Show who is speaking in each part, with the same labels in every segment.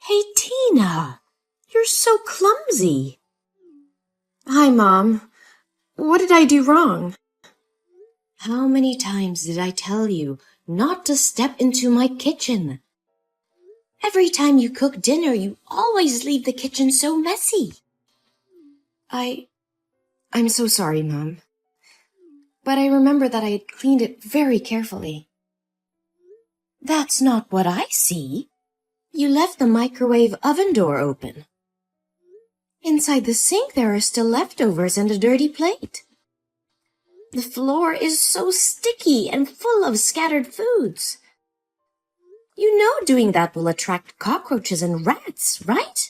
Speaker 1: Hey, Tina, you're so clumsy. Hi, Mom. What did I do wrong? How many times did I tell you not to step into my kitchen? Every time you cook dinner, you always leave the kitchen so messy. I'm so sorry, Mom. But I remember that I had cleaned it very carefully. That's not what I see. You left the microwave oven door open. Inside the sink there are still leftovers and a dirty plate. The floor is so sticky and full of scattered foods. You know doing that will attract cockroaches and rats, right?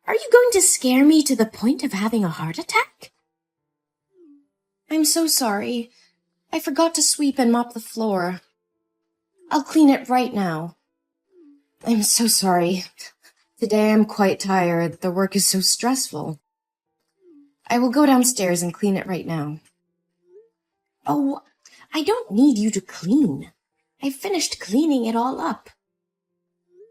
Speaker 1: Are you going to scare me to the point of having a heart attack? I'm so sorry. I forgot to sweep and mop the floor. I'll clean it right now. I'm so sorry. Today I'm quite tired. The work is so stressful. I will go downstairs and clean it right now. Oh, I don't need you to clean. I finished cleaning it all up.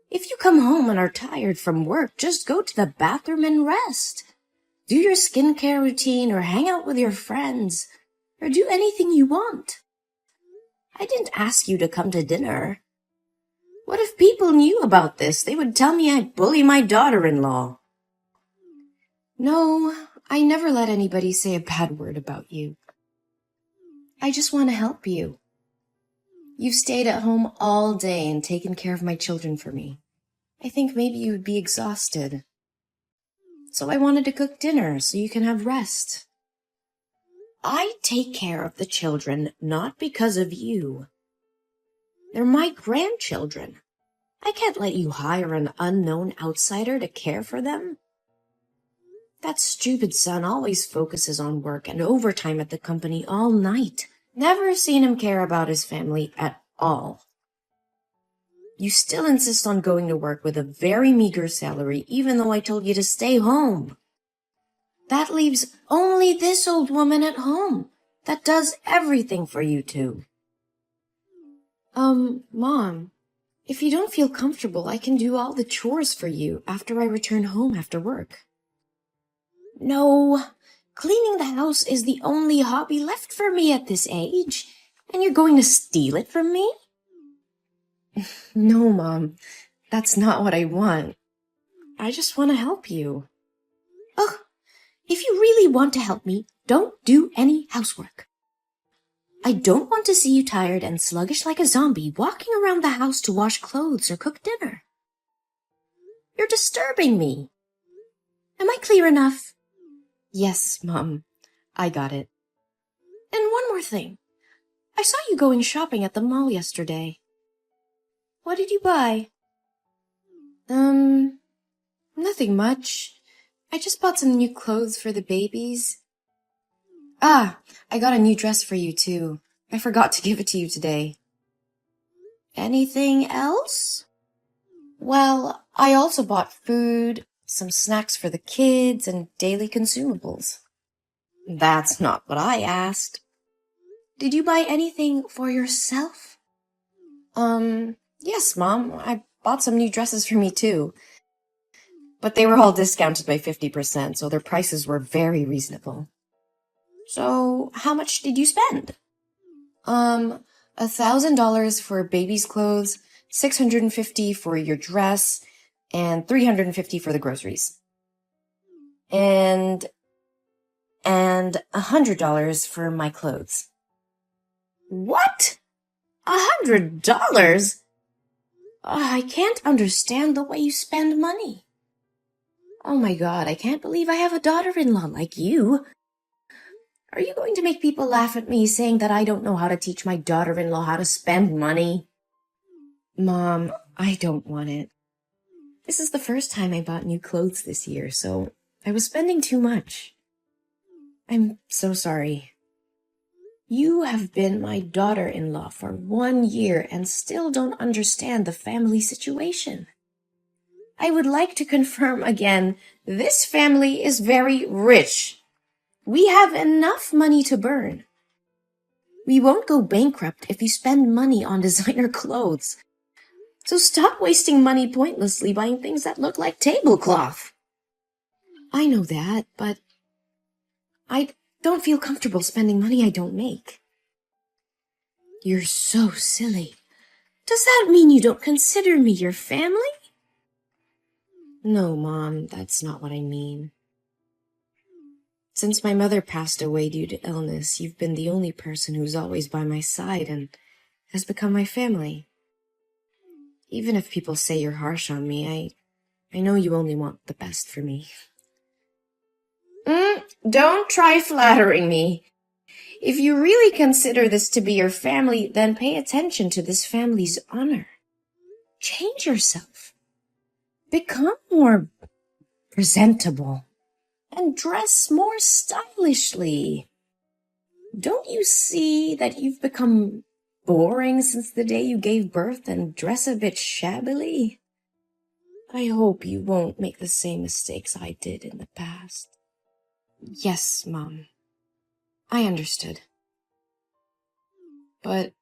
Speaker 1: If you come home and are tired from work, just go to the bathroom and rest. Do your skincare routine or hang out with your friends or do anything you want. I didn't ask you to come to dinner. What if people knew about this? They would tell me I'd bully my daughter-in-law. No, I never let anybody say a bad word about you. I just want to help you. You've stayed at home all day and taken care of my children for me. I think maybe you would be exhausted. So I wanted to cook dinner so you can have rest. I take care of the children not because of you. They're my grandchildren. I can't let you hire an unknown outsider to care for them. That stupid son always focuses on work and overtime at the company all night. Never seen him care about his family at all. You still insist on going to work with a very meager salary, even though I told you to stay home. That leaves only this old woman at home that does everything for you two. Mom, if you don't feel comfortable, I can do all the chores for you after I return home after work. No, cleaning the house is the only hobby left for me at this age, and you're going to steal it from me? No, Mom, that's not what I want. I just want to help you. Ugh, if you really want to help me, don't do any housework. I don't want to see you tired and sluggish like a zombie walking around the house to wash clothes or cook dinner. You're disturbing me. Am I clear enough? Yes, Mom, I got it. And one more thing. I saw you going shopping at the mall yesterday. What did you buy? Nothing much. I just bought some new clothes for the babies. Ah, I got a new dress for you too. I forgot to give it to you today. Anything else? Well, I also bought food, some snacks for the kids, and daily consumables. That's not what I asked. Did you buy anything for yourself? Yes, Mom. I bought some new dresses for me too. But they were all discounted by 50%, so their prices were very reasonable. So, how much did you spend? $1,000 for baby's clothes, $650 for your dress, and $350 for the groceries. And $100 for my clothes. What? $100? I can't understand the way you spend money. Oh my God, I can't believe I have a daughter-in-law like you. Are you going to make people laugh at me saying that I don't know how to teach my daughter-in-law how to spend money? Mom, I don't want it. This is the first time I bought new clothes this year, so I was spending too much. I'm so sorry. You have been my daughter-in-law for 1 year and still don't understand the family situation. I would like to confirm again, this family is very rich. We have enough money to burn. We won't go bankrupt if you spend money on designer clothes. So stop wasting money pointlessly buying things that look like tablecloth. I know that, but I don't feel comfortable spending money I don't make. You're so silly. Does that mean you don't consider me your family? No, Mom, that's not what I mean. Since my mother passed away due to illness, you've been the only person who's always by my side and has become my family. Even if people say you're harsh on me, I know you only want the best for me. Don't try flattering me. If you really consider this to be your family, then pay attention to this family's honor. Change yourself. Become more presentable. And dress more stylishly. Don't you see that you've become boring since the day you gave birth and dress a bit shabbily? I hope you won't make the same mistakes I did in the past. Yes, Mom. I understood. But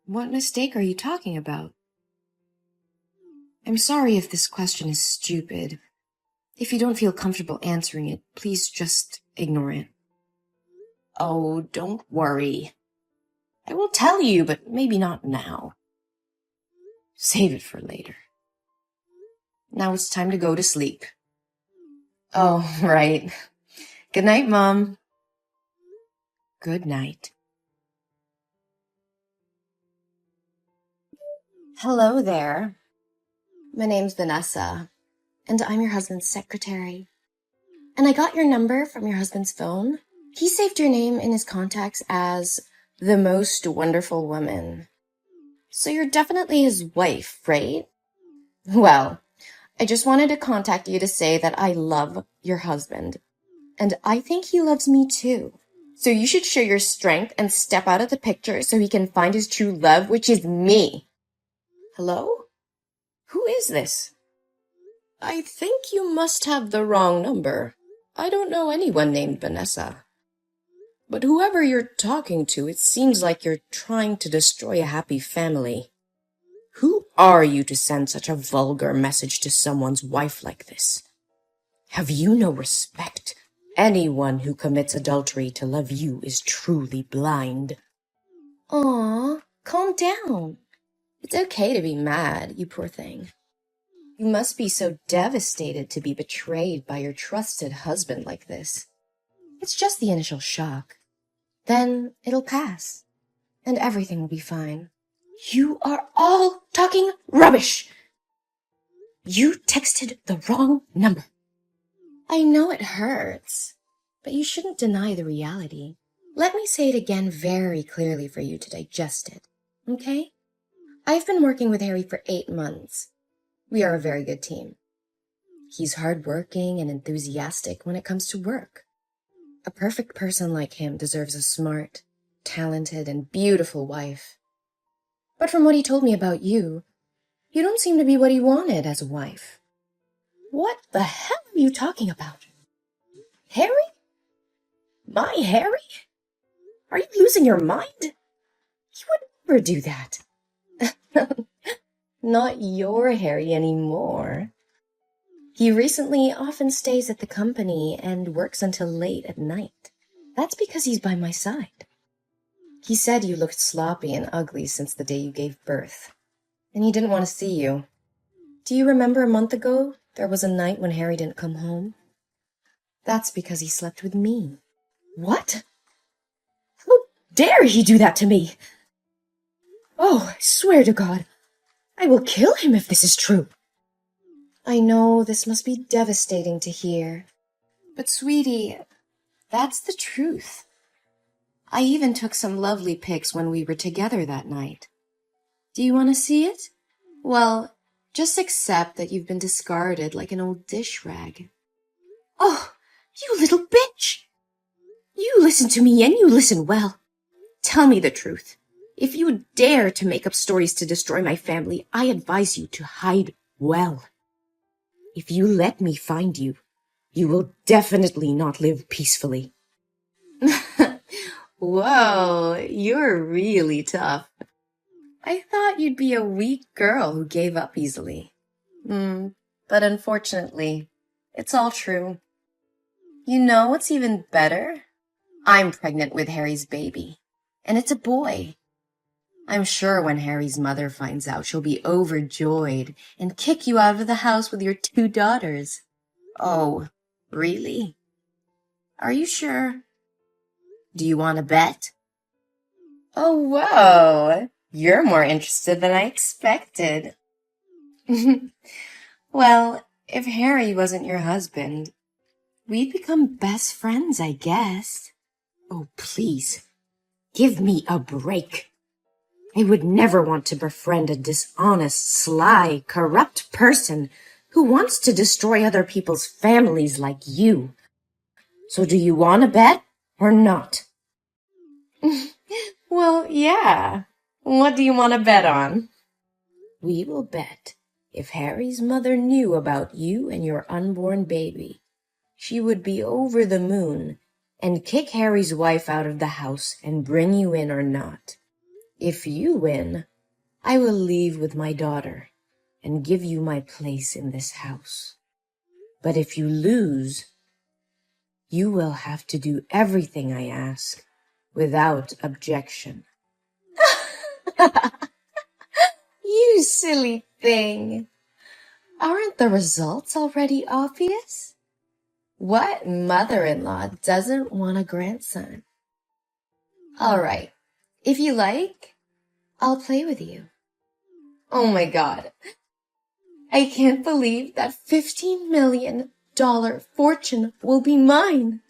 Speaker 1: what mistake are you talking about? I'm sorry if this question is stupid. If you don't feel comfortable answering it, please just ignore it. Oh, don't worry. I will tell you, but maybe not now. Save it for later. Now it's time to go to sleep. Oh, right. Good night, Mom. Good night. Hello there. My name's Vanessa, and I'm your husband's secretary. And I got your number from your husband's phone. He saved your name in his contacts as the most wonderful woman. So you're definitely his wife, right? Well, I just wanted to contact you to say that I love your husband. And I think he loves me too. So you should show your strength and step out of the picture so he can find his true love, which is me. Hello? Who is this? I think you must have the wrong number. I don't know anyone named Vanessa. But whoever you're talking to, it seems like you're trying to destroy a happy family. Who are you to send such a vulgar message to someone's wife like this? Have you no respect? Anyone who commits adultery to love you is truly blind. Aw, calm down. It's okay to be mad, you poor thing. You must be so devastated to be betrayed by your trusted husband like this. It's just the initial shock. Then it'll pass, and everything will be fine. You are all talking rubbish! You texted the wrong number. I know it hurts, but you shouldn't deny the reality. Let me say it again very clearly for you to digest it, okay? I've been working with Harry for 8 months. We are a very good team. He's hardworking and enthusiastic when it comes to work. A perfect person like him deserves a smart, talented, and beautiful wife. But from what he told me about you, you don't seem to be what he wanted as a wife. What the hell are you talking about? Harry? My Harry? Are you losing your mind? He would never do that. Not your Harry anymore. He recently often stays at the company and works until late at night. That's because he's by my side. He said you looked sloppy and ugly since the day you gave birth, and he didn't want to see you. Do you remember a month ago there was a night when Harry didn't come home? That's because he slept with me. What? How dare he do that to me? Oh, I swear to God, I will kill him if this is true. I know this must be devastating to hear. But sweetie, that's the truth. I even took some lovely pics when we were together that night. Do you want to see it? Well, just accept that you've been discarded like an old dish rag. Oh, you little bitch! You listen to me and you listen well. Tell me the truth. If you dare to make up stories to destroy my family, I advise you to hide well. If you let me find you, you will definitely not live peacefully. Whoa, you're really tough. I thought you'd be a weak girl who gave up easily. But unfortunately, it's all true. You know what's even better? I'm pregnant with Harry's baby, and it's a boy. I'm sure when Harry's mother finds out, she'll be overjoyed and kick you out of the house with your 2 daughters. Oh, really? Are you sure? Do you want to bet? Oh, whoa! You're more interested than I expected. Well, if Harry wasn't your husband, we'd become best friends, I guess. Oh, please, give me a break. I would never want to befriend a dishonest, sly, corrupt person who wants to destroy other people's families like you. So do you want to bet or not? Well, yeah. What do you want to bet on? We will bet if Harry's mother knew about you and your unborn baby, she would be over the moon and kick Harry's wife out of the house and bring you in or not. If you win, I will leave with my daughter and give you my place in this house. But if you lose, you will have to do everything I ask without objection. You silly thing. Aren't the results already obvious? What mother-in-law doesn't want a grandson? All right, if you like, I'll play with you. Oh my God. I can't believe that $15 million fortune will be mine.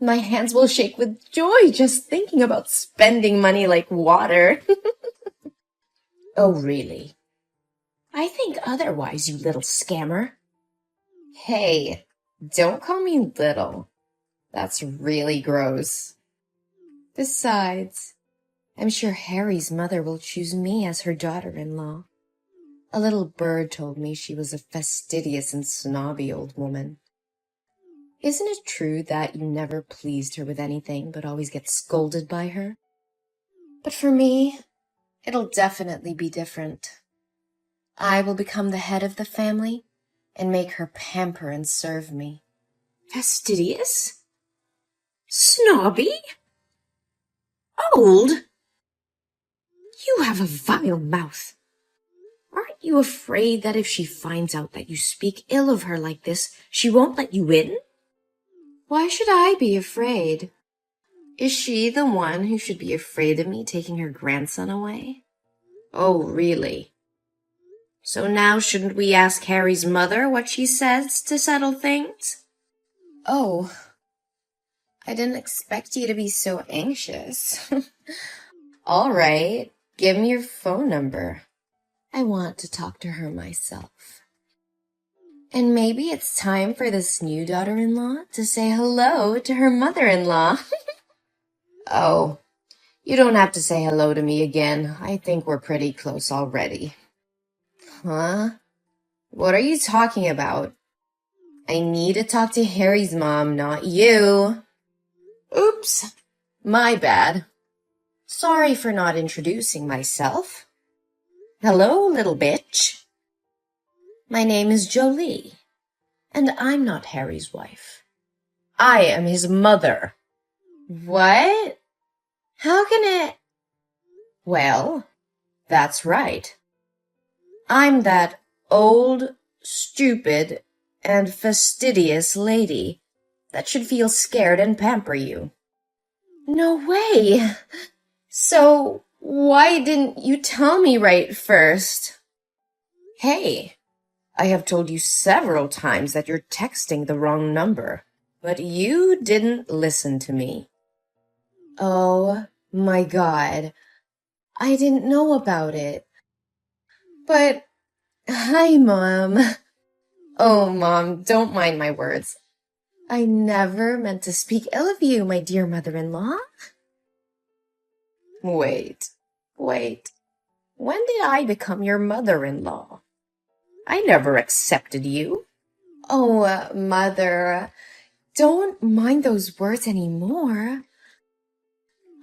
Speaker 1: My hands will shake with joy just thinking about spending money like water. Oh, really? I think otherwise, you little scammer. Hey, don't call me little. That's really gross. Besides, I'm sure Harry's mother will choose me as her daughter-in-law. A little bird told me she was a fastidious and snobby old woman. Isn't it true that you never pleased her with anything but always get scolded by her? But for me, it'll definitely be different. I will become the head of the family and make her pamper and serve me. Fastidious? Snobby? Old? You have a vile mouth. Aren't you afraid that if she finds out that you speak ill of her like this, she won't let you in? Why should I be afraid? Is she the one who should be afraid of me taking her grandson away? Oh, really? So now shouldn't we ask Harry's mother what she says to settle things? Oh, I didn't expect you to be so anxious. All right, give me your phone number. I want to talk to her myself. And maybe it's time for this new daughter-in-law to say hello to her mother-in-law. Oh, you don't have to say hello to me again. I think we're pretty close already. Huh? What are you talking about? I need to talk to Harry's mom, not you. Oops, my bad. Sorry for not introducing myself. Hello, little bitch. My name is Jolie, and I'm not Harry's wife. I am his mother. What? How can it? Well, that's right. I'm that old, stupid, and fastidious lady that should feel scared and pamper you. No way! So, why didn't you tell me right first? Hey, I have told you several times that you're texting the wrong number, but you didn't listen to me. Oh my God, I didn't know about it. But, hi, Mom. Oh, Mom, don't mind my words. I never meant to speak ill of you, my dear mother-in-law. Wait. When did I become your mother-in-law? I never accepted you. Oh, Mother, don't mind those words anymore.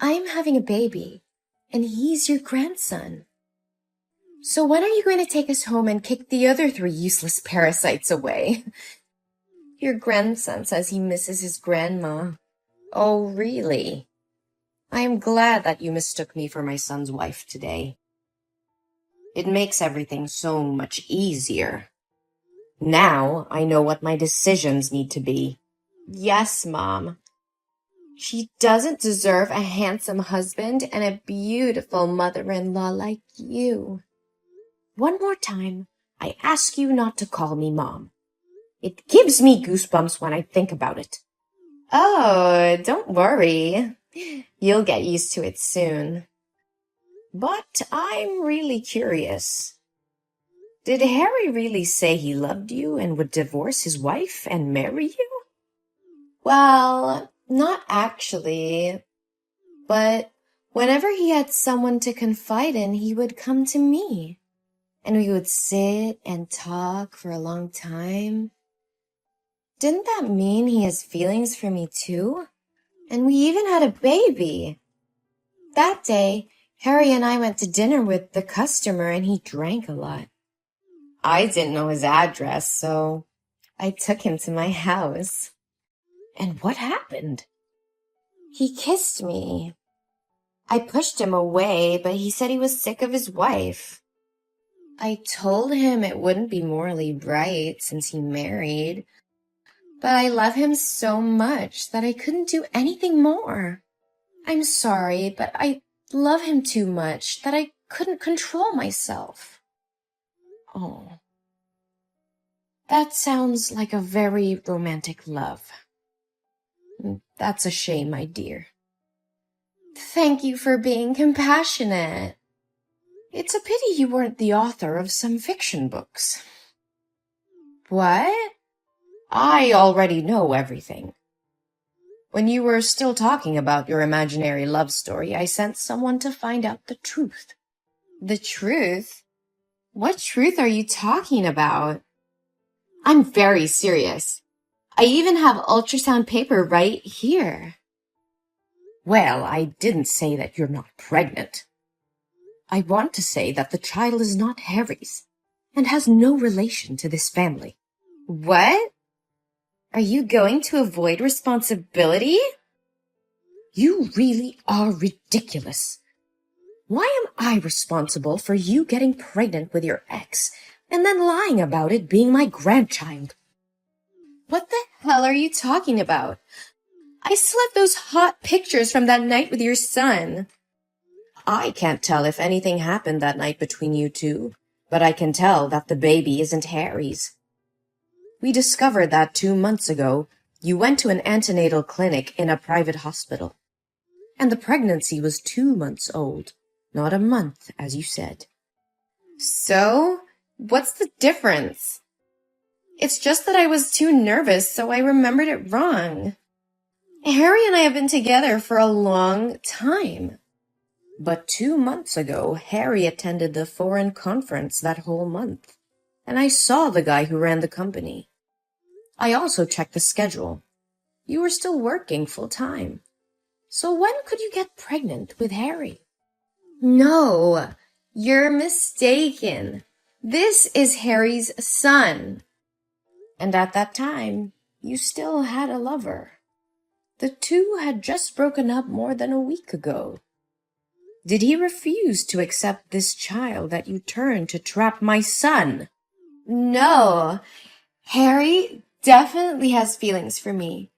Speaker 1: I'm having a baby, and he's your grandson. So when are you going to take us home and kick the other 3 useless parasites away? Your grandson says he misses his grandma. Oh, really? I am glad that you mistook me for my son's wife today. It makes everything so much easier. Now I know what my decisions need to be. Yes, Mom. She doesn't deserve a handsome husband and a beautiful mother-in-law like you. One more time, I ask you not to call me Mom. It gives me goosebumps when I think about it. Oh, don't worry. You'll get used to it soon. But I'm really curious. Did Harry really say he loved you and would divorce his wife and marry you? Well, not actually. But whenever he had someone to confide in, he would come to me. And we would sit and talk for a long time. Didn't that mean he has feelings for me too? And we even had a baby. That day, Harry and I went to dinner with the customer and he drank a lot. I didn't know his address, so I took him to my house. And what happened? He kissed me. I pushed him away, but he said he was sick of his wife. I told him it wouldn't be morally right since he married, but I love him so much that I couldn't do anything more. I'm sorry, but I love him too much that I couldn't control myself. Oh, that sounds like a very romantic love. That's a shame, my dear. Thank you for being compassionate. It's a pity you weren't the author of some fiction books. What? I already know everything. When you were still talking about your imaginary love story, I sent someone to find out the truth. The truth? What truth are you talking about? I'm very serious. I even have ultrasound paper right here. Well, I didn't say that you're not pregnant. I want to say that the child is not Harry's and has no relation to this family. What? Are you going to avoid responsibility? You really are ridiculous. Why am I responsible for you getting pregnant with your ex and then lying about it being my grandchild? What the hell are you talking about? I still have those hot pictures from that night with your son. I can't tell if anything happened that night between you two, but I can tell that the baby isn't Harry's. We discovered that 2 months ago, you went to an antenatal clinic in a private hospital. And the pregnancy was 2 months old, not a month, as you said. So, what's the difference? It's just that I was too nervous, so I remembered it wrong. Harry and I have been together for a long time. But 2 months ago, Harry attended the foreign conference that whole month, and I saw the guy who ran the company. I also checked the schedule. You were still working full-time. So when could you get pregnant with Harry? No, you're mistaken. This is Harry's son. And at that time, you still had a lover. The two had just broken up more than a week ago. Did he refuse to accept this child that you turned to trap my son? No, Harry definitely has feelings for me.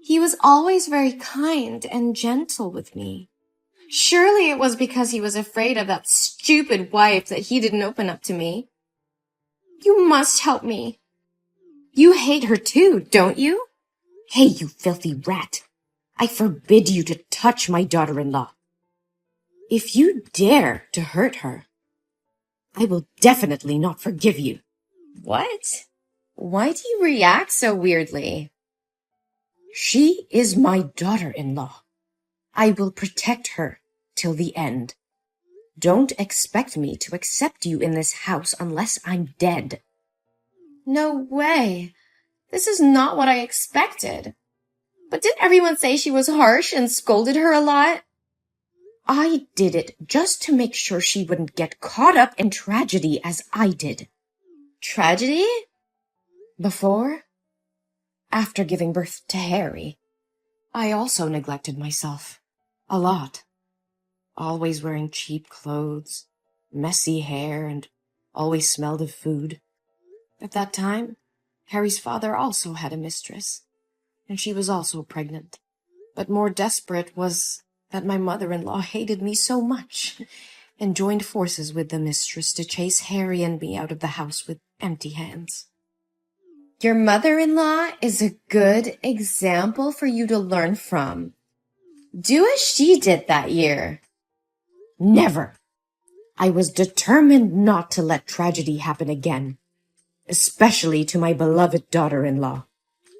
Speaker 1: He was always very kind and gentle with me. Surely it was because he was afraid of that stupid wife that he didn't open up to me. You must help me. You hate her too, don't you? Hey, you filthy rat. I forbid you to touch my daughter-in-law. If you dare to hurt her, I will definitely not forgive you. What? Why do you react so weirdly? She is my daughter-in-law. I will protect her till the end. Don't expect me to accept you in this house unless I'm dead. No way. This is not what I expected. But didn't everyone say she was harsh and scolded her a lot? I did it just to make sure she wouldn't get caught up in tragedy as I did. Tragedy? Before? After giving birth to Harry, I also neglected myself. A lot. Always wearing cheap clothes, messy hair, and always smelled of food. At that time, Harry's father also had a mistress, and she was also pregnant. But more desperate was that my mother-in-law hated me so much and joined forces with the mistress to chase Harry and me out of the house with empty hands. Your mother-in-law is a good example for you to learn from. Do as she did that year. Never. I was determined not to let tragedy happen again, especially to my beloved daughter-in-law.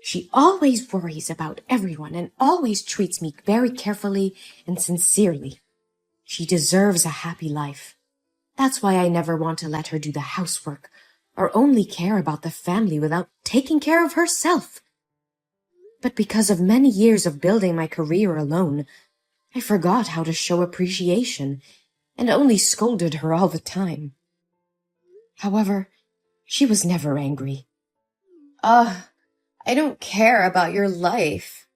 Speaker 1: She always worries about everyone and always treats me very carefully and sincerely. She deserves a happy life. That's why I never want to let her do the housework or only care about the family without taking care of herself. But because of many years of building my career alone, I forgot how to show appreciation and only scolded her all the time. However, she was never angry. I don't care about your life.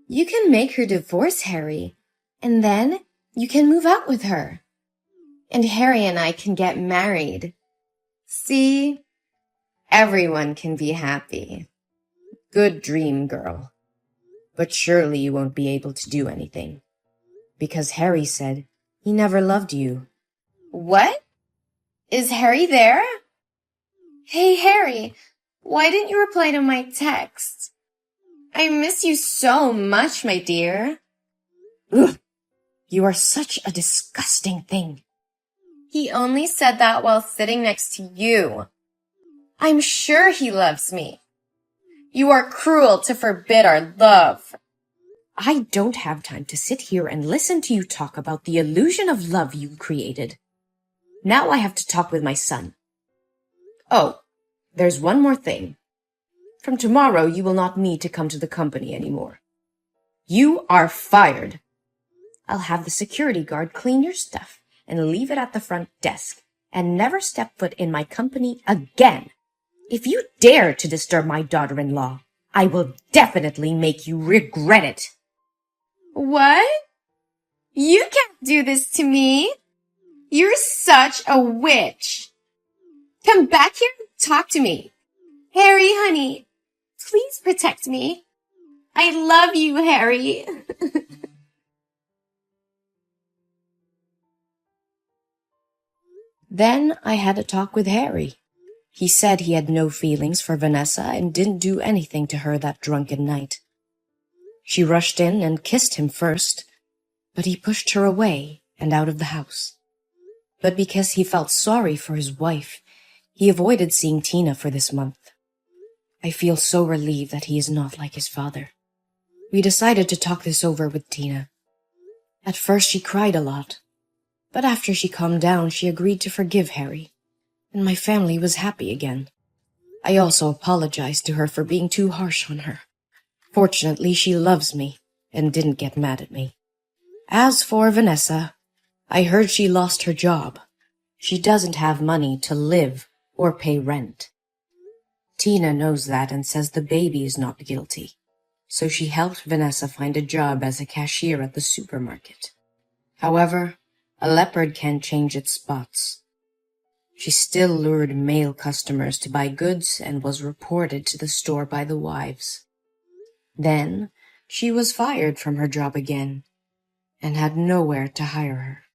Speaker 1: You can make her divorce Harry, and then you can move out with her. And Harry and I can get married. See? Everyone can be happy. Good dream, girl. But surely you won't be able to do anything. Because Harry said he never loved you. What? Is Harry there? Hey, Harry, why didn't you reply to my text? I miss you so much, my dear. Ugh, you are such a disgusting thing. He only said that while sitting next to you. I'm sure he loves me. You are cruel to forbid our love. I don't have time to sit here and listen to you talk about the illusion of love you created. Now I have to talk with my son. Oh, there's one more thing. From tomorrow, you will not need to come to the company anymore. You are fired. I'll have the security guard clean your stuff and leave it at the front desk, and never step foot in my company again. If you dare to disturb my daughter-in-law, I will definitely make you regret it. What? You can't do this to me. You're such a witch. Come back here and talk to me. Harry, honey, please protect me. I love you, Harry. Then I had a talk with Harry. He said he had no feelings for Vanessa and didn't do anything to her that drunken night. She rushed in and kissed him first, but he pushed her away and out of the house. But because he felt sorry for his wife, he avoided seeing Tina for this month. I feel so relieved that he is not like his father. We decided to talk this over with Tina. At first she cried a lot, but after she calmed down, she agreed to forgive Harry, and my family was happy again. I also apologized to her for being too harsh on her. Fortunately, she loves me and didn't get mad at me. As for Vanessa, I heard she lost her job. She doesn't have money to live or pay rent. Tina knows that and says the baby is not guilty, so she helped Vanessa find a job as a cashier at the supermarket. However, a leopard can't change its spots. She still lured male customers to buy goods and was reported to the store by the wives. Then she was fired from her job again and had nowhere to hire her.